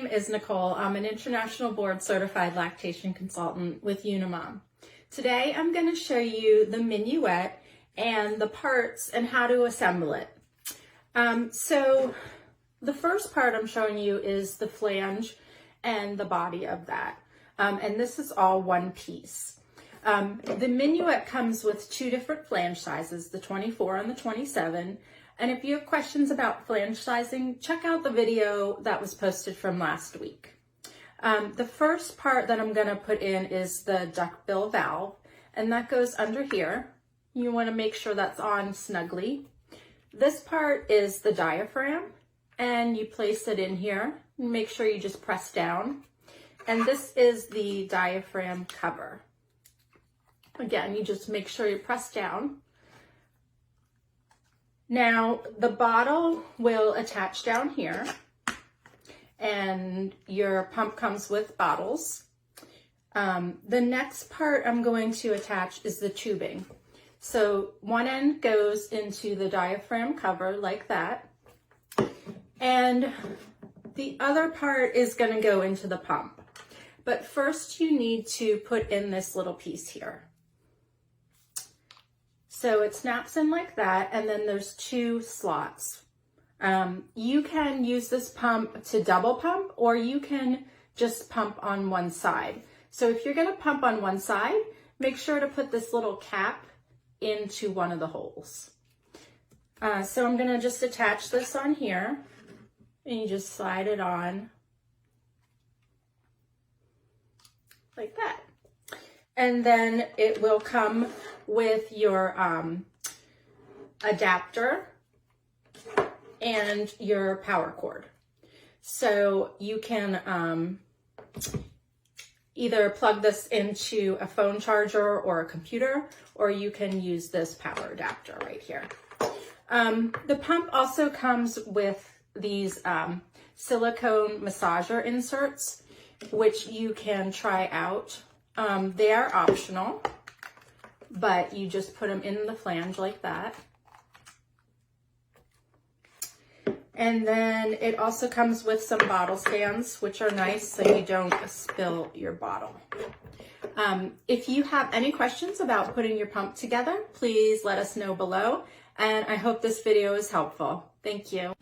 name is Nicole. I'm an international board certified lactation consultant with Unimom. Today I'm going to show you the Minuet and the parts and how to assemble it. So the first part I'm showing you is the flange and the body of that. And this is all one piece. The Minuet comes with two different flange sizes, the 24 and the 27. And if you have questions about flange sizing, check out the video that was posted from last week. The first part that I'm going to put in is the duckbill valve, and that goes under here. You want to make sure that's on snugly. This part is the diaphragm, and you place it in here. Make sure you just press down. And this is the diaphragm cover. Again, you just make sure you press down. Now, the bottle will attach down here, and your pump comes with bottles. The next part I'm going to attach is the tubing. So one end goes into the diaphragm cover like that, and the other part is going to go into the pump. But first you need to put in this little piece here. So it snaps in like that, and then there's two slots. You can use this pump to double pump, or you can just pump on one side. So if you're gonna pump on one side, make sure to put this little cap into one of the holes. So I'm gonna just attach this on here, and you just slide it on like that. And then it will come with your adapter and your power cord. So you can either plug this into a phone charger or a computer, or you can use this power adapter right here. The pump also comes with these silicone massager inserts, which you can try out. They are optional, but you just put them in the flange like that. And then it also comes with some bottle stands, which are nice so you don't spill your bottle. If you have any questions about putting your pump together, please let us know below. And I hope this video is helpful. Thank you.